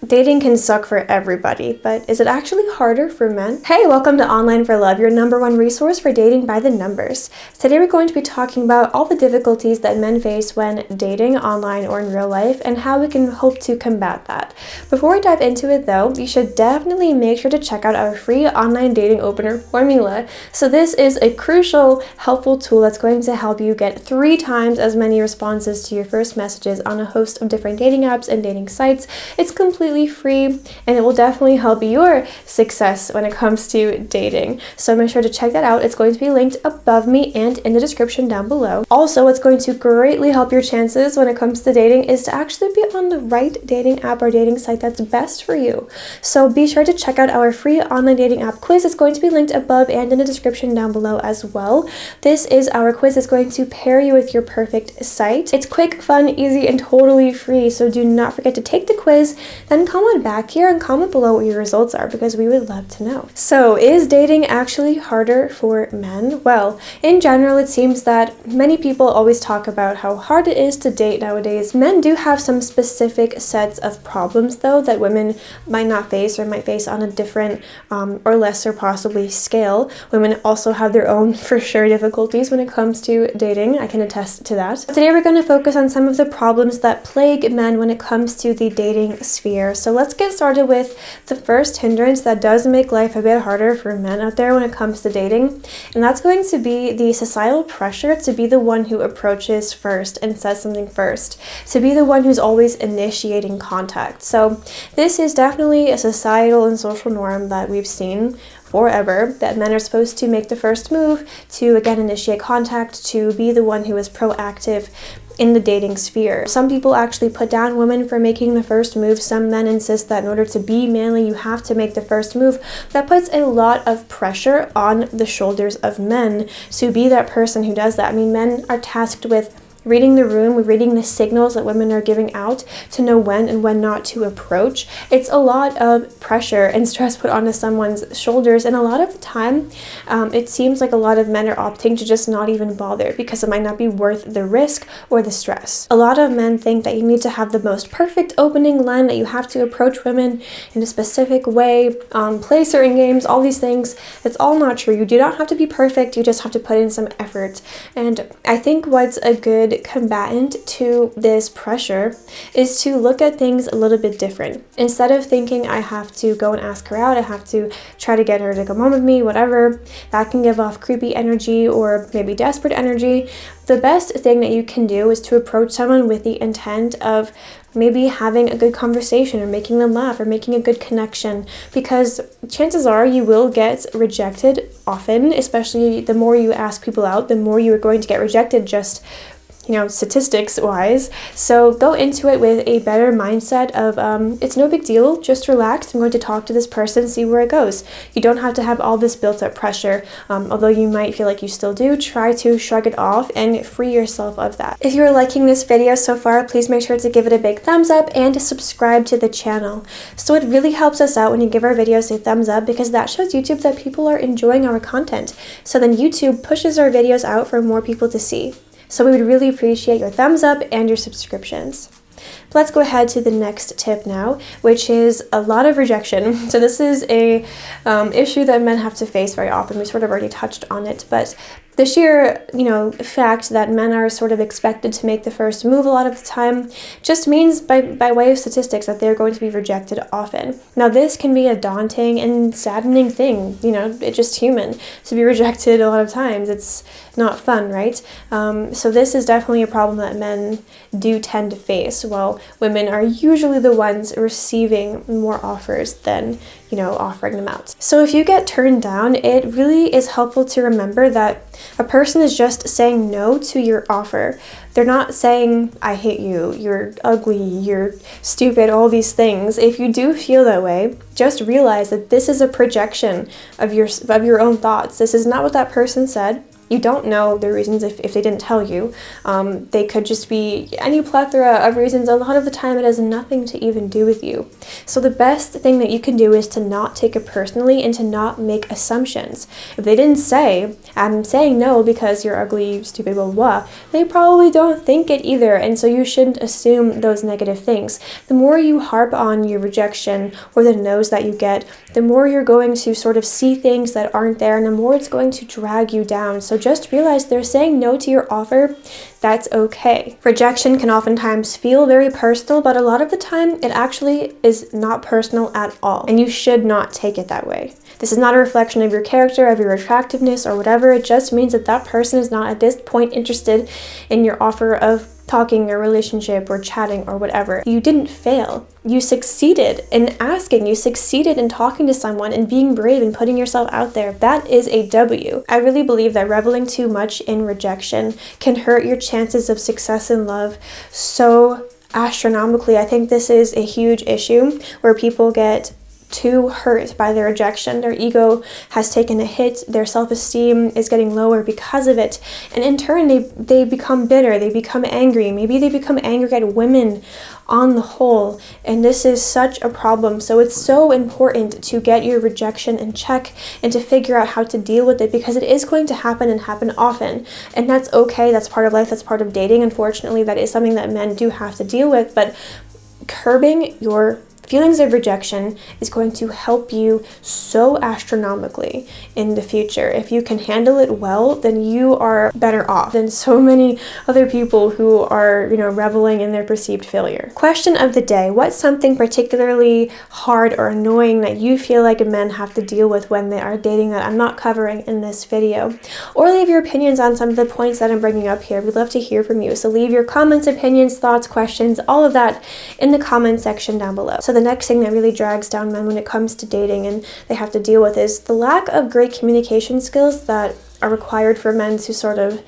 Dating can suck for everybody, but is it actually harder for men? Hey, welcome to Online for Love, your #1 resource for dating by the numbers. Today we're going to be talking about all the difficulties that men face when dating online or in real life and how we can hope to combat that. Before we dive into it though, you should definitely make sure to check out our free online dating opener formula. So this is a crucial, helpful tool that's going to help you get 3 times as many responses to your first messages on a host of different dating apps and dating sites. It's completely free and it will definitely help your success when it comes to dating. So make sure to check that out. It's going to be linked above me and in the description down below. Also, what's going to greatly help your chances when it comes to dating is to actually be on the right dating app or dating site that's best for you. So be sure to check out our free online dating app quiz. It's going to be linked above and in the description down below as well. This is our quiz. It's going to pair you with your perfect site. It's quick, fun, easy, and totally free. So do not forget to take the quiz, then comment back here and comment below what your results are because we would love to know. So is dating actually harder for men? Well, in general, it seems that many people always talk about how hard it is to date nowadays. Men do have some specific sets of problems though that women might not face or might face on a different or lesser possibly scale. Women also have their own for sure difficulties when it comes to dating. I can attest to that. Today we're going to focus on some of the problems that plague men when it comes to the dating sphere. So let's get started with the first hindrance that does make life a bit harder for men out there when it comes to dating, and that's going to be the societal pressure to be the one who approaches first and says something first, to be the one who's always initiating contact. So this is definitely a societal and social norm that we've seen forever, that men are supposed to make the first move, to again initiate contact, to be the one who is proactive in the dating sphere. Some people actually put down women for making the first move. Some men insist that in order to be manly, you have to make the first move. That puts a lot of pressure on the shoulders of men to be that person who does that. I mean, men are tasked with reading the room, reading the signals that women are giving out to know when and when not to approach. It's a lot of pressure and stress put onto someone's shoulders, and a lot of the time it seems like a lot of men are opting to just not even bother because it might not be worth the risk or the stress. A lot of men think that you need to have the most perfect opening line, that you have to approach women in a specific way, play certain games, all these things. It's all not true. You do not have to be perfect, you just have to put in some effort. And I think what's a good combatant to this pressure is to look at things a little bit different. Instead of thinking I have to go and ask her out, I have to try to get her to come home with me, whatever, that can give off creepy energy or maybe desperate energy. The best thing that you can do is to approach someone with the intent of maybe having a good conversation or making them laugh or making a good connection, because chances are you will get rejected often, especially the more you ask people out, the more you are going to get rejected, just statistics wise. So go into it with a better mindset of it's no big deal, just relax. I'm going to talk to this person, see where it goes. You don't have to have all this built up pressure, although you might feel like you still do. Try to shrug it off and free yourself of that. If you're liking this video so far, please make sure to give it a big thumbs up and to subscribe to the channel. So it really helps us out when you give our videos a thumbs up, because that shows YouTube that people are enjoying our content. So then YouTube pushes our videos out for more people to see. So we would really appreciate your thumbs up and your subscriptions. Let's go ahead to the next tip now, which is a lot of rejection. So this is a issue that men have to face very often. We sort of already touched on it, but the sheer, fact that men are sort of expected to make the first move a lot of the time just means by way of statistics that they're going to be rejected often. Now this can be a daunting and saddening thing, it's just human to be rejected a lot of times. It's not fun, right? So this is definitely a problem that men do tend to face, while women are usually the ones receiving more offers than offering them out. So if you get turned down, it really is helpful to remember that a person is just saying no to your offer. They're not saying, I hate you, you're ugly, you're stupid, all these things. If you do feel that way, just realize that this is a projection of your own thoughts. This is not what that person said. You don't know the reasons if they didn't tell you. They could just be any plethora of reasons. A lot of the time it has nothing to even do with you. So the best thing that you can do is to not take it personally and to not make assumptions. If they didn't say, I'm saying no because you're ugly, stupid, blah, blah, blah, they probably don't think it either. And so you shouldn't assume those negative things. The more you harp on your rejection or the no's that you get, the more you're going to sort of see things that aren't there, and the more it's going to drag you down. So just realize they're saying no to your offer. That's okay. Rejection can oftentimes feel very personal, but a lot of the time it actually is not personal at all, and you should not take it that way. This is not a reflection of your character, of your attractiveness, or whatever. It just means that that person is not at this point interested in your offer of talking or relationship or chatting or whatever. You didn't fail. You succeeded in asking. You succeeded in talking to someone and being brave and putting yourself out there. That is a W. I really believe that reveling too much in rejection can hurt your chances of success in love so astronomically. I think this is a huge issue where people get too hurt by their rejection. Their ego has taken a hit, their self-esteem is getting lower because of it, and in turn they become bitter, they become angry, maybe they become angry at women on the whole, and this is such a problem. So it's so important to get your rejection in check and to figure out how to deal with it, because it is going to happen and happen often, and that's okay. That's part of life, that's part of dating. Unfortunately, that is something that men do have to deal with, but curbing your feelings of rejection is going to help you so astronomically in the future. If you can handle it well, then you are better off than so many other people who are, reveling in their perceived failure. Question of the day: what's something particularly hard or annoying that you feel like men have to deal with when they are dating that I'm not covering in this video? Or leave your opinions on some of the points that I'm bringing up here. We'd love to hear from you. So leave your comments, opinions, thoughts, questions, all of that in the comment section down below. So the next thing that really drags down men when it comes to dating and they have to deal with is the lack of great communication skills that are required for men to sort of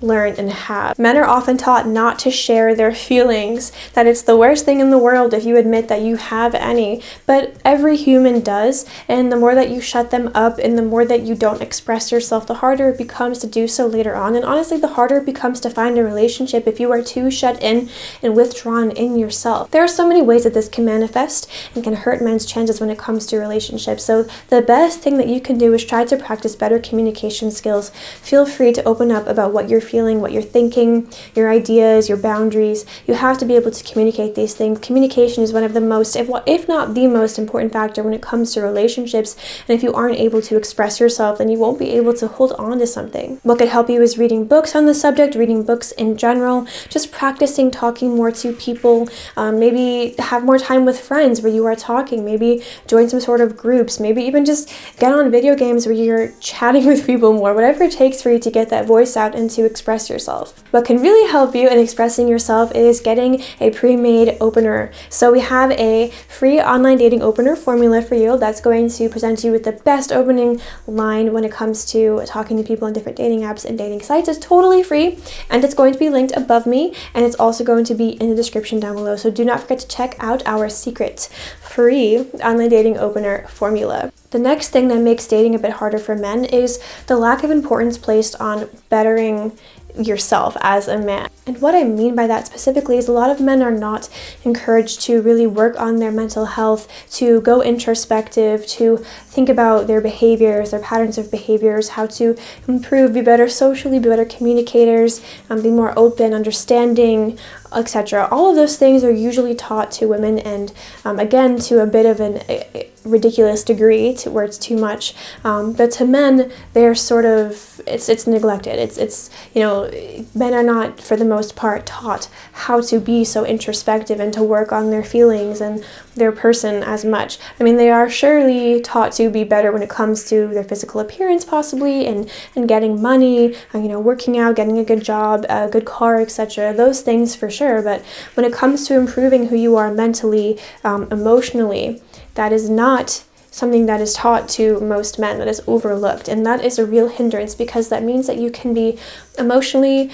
learn and have. Men are often taught not to share their feelings, that it's the worst thing in the world if you admit that you have any, but every human does, and the more that you shut them up and the more that you don't express yourself, the harder it becomes to do so later on, and honestly the harder it becomes to find a relationship if you are too shut in and withdrawn in yourself. There are so many ways that this can manifest and can hurt men's chances when it comes to relationships, so the best thing that you can do is try to practice better communication skills. Feel free to open up about what you're feeling, what you're thinking, your ideas, your boundaries. You have to be able to communicate these things. Communication is one of the most, if not the most important factor when it comes to relationships. And if you aren't able to express yourself, then you won't be able to hold on to something. What could help you is reading books on the subject, reading books in general, just practicing talking more to people, maybe have more time with friends where you are talking, maybe join some sort of groups, maybe even just get on video games where you're chatting with people more, whatever it takes for you to get that voice out and to express yourself. What can really help you in expressing yourself is getting a pre-made opener. So we have a free online dating opener formula for you that's going to present you with the best opening line when it comes to talking to people on different dating apps and dating sites. It's totally free, and it's going to be linked above me, and it's also going to be in the description down below. So do not forget to check out our secret free online dating opener formula. The next thing that makes dating a bit harder for men is the lack of importance placed on bettering yourself as a man. And what I mean by that specifically is a lot of men are not encouraged to really work on their mental health, to go introspective, to think about their behaviors, their patterns of behaviors, how to improve, be better socially, be better communicators, be more open, understanding, etc. All of those things are usually taught to women, and again, to a bit of a ridiculous degree, to where it's too much. But to men, they're sort of, it's neglected. It's men are not, for the most part, taught how to be so introspective and to work on their feelings and their person as much. I mean, they are surely taught to be better when it comes to their physical appearance, possibly, and getting money, working out, getting a good job, a good car, etc. Those things for sure. But when it comes to improving who you are mentally, emotionally, that is not something that is taught to most men, that is overlooked, and that is a real hindrance, because that means that you can be emotionally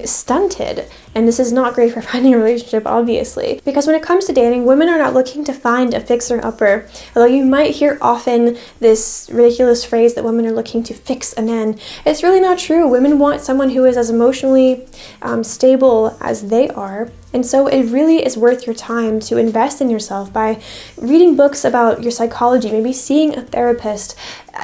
stunted, and this is not great for finding a relationship, obviously. Because when it comes to dating, women are not looking to find a fixer-upper. Although you might hear often this ridiculous phrase that women are looking to fix a man, it's really not true. Women want someone who is as emotionally stable as they are. And so it really is worth your time to invest in yourself by reading books about your psychology, maybe seeing a therapist,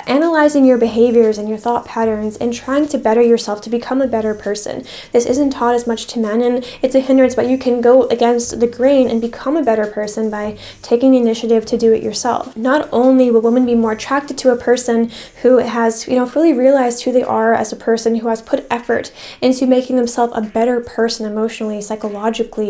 analyzing your behaviors and your thought patterns, and trying to better yourself to become a better person. This isn't taught as much to men, and it's a hindrance, but you can go against the grain and become a better person by taking the initiative to do it yourself. Not only will women be more attracted to a person who has, fully realized who they are as a person, who has put effort into making themselves a better person emotionally, psychologically,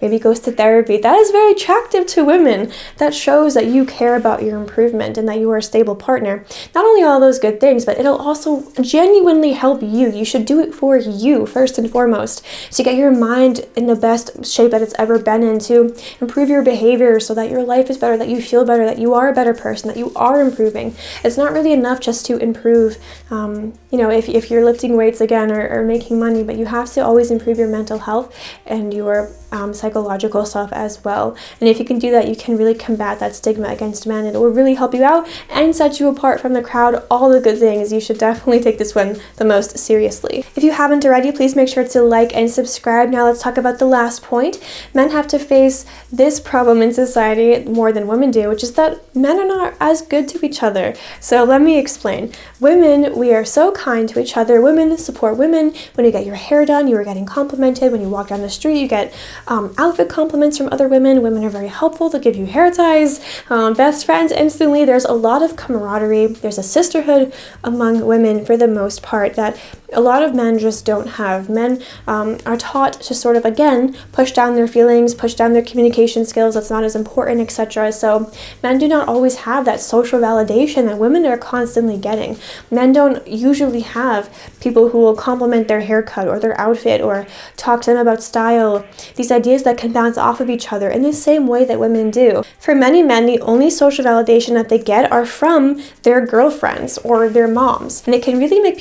maybe goes to therapy. That is very attractive to women. That shows that you care about your improvement and that you are a stable partner. Not only all those good things, but it'll also genuinely help you. You should do it for you first and foremost, to get your mind in the best shape that it's ever been in, to improve your behavior so that your life is better, that you feel better, that you are a better person, that you are improving. It's not really enough just to improve, if you're lifting weights again or making money, but you have to always improve your mental health and your psychological stuff as well. And if you can do that, you can really combat that stigma against men. It will really help you out and set you apart from the crowd. All the good things. You should definitely take this one the most seriously. If you haven't already, please make sure to like and subscribe. Now let's talk about the last point. Men have to face this problem in society more than women do, which is that men are not as good to each other. So let me explain. Women, we are so kind to each other. Women support women. When you get your hair done, you are getting complimented. When you walk down the street, you get outfit compliments from other women. Women are very helpful. They'll give you hair ties, best friends instantly. There's a lot of camaraderie. There's a sisterhood among women for the most part that a lot of men just don't have. Men are taught to sort of, again, push down their feelings, push down their communication skills. That's not as important, etc. So men do not always have that social validation that women are constantly getting. Men don't usually have people who will compliment their haircut or their outfit or talk to them about style. These ideas that can bounce off of each other in the same way that women do. For many men, the only social validation that they get are from their girlfriends or their moms. And it can really make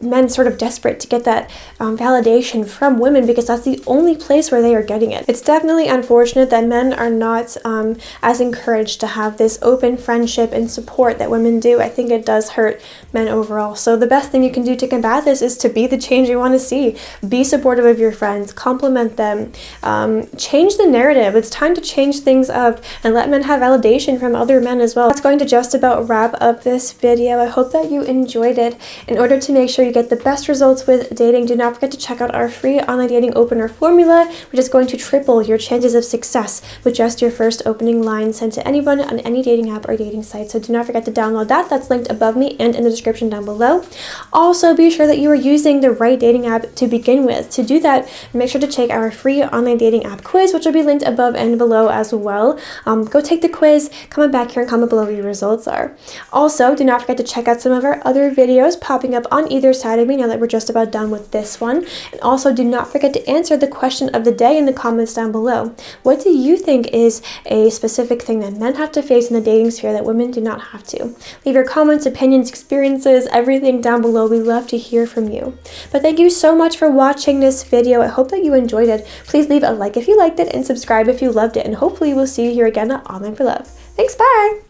men sort of desperate to get that validation from women, because that's the only place where they are getting it. It's definitely unfortunate that men are not as encouraged to have this open friendship and support that women do. I think it does hurt men overall. So the best thing you can do to combat this is to be the change you want to see. Be supportive of your friends, compliment them, change the narrative. It's time to change things up and let men have validation from other men as well. That's going to just about wrap up this video. I hope that you enjoyed it. In order to make sure you get the best results with dating, do not forget to check out our free online dating opener formula, which is going to triple your chances of success with just your first opening line sent to anyone on any dating app or dating site. So do not forget to download that. That's linked above me and in the description down below. Also, be sure that you are using the right dating app to begin with. To do that, make sure to take our free online dating app quiz, which will be linked above and below as well. Go take the quiz, comment back here and comment below what your results are. Also, do not forget to check out some of our other videos popping up on either side of me now that we're just about done with this one. And also, do not forget to answer the question of the day in the comments down below. What do you think is a specific thing that men have to face in the dating sphere that women do not have to? Leave your comments, opinions, experiences, everything down below. We love to hear from you. But thank you so much for watching this video. I hope that you enjoyed it. Please leave a like if you liked it and subscribe if you loved it. And hopefully we'll see you here again at Online for Love. Thanks, bye!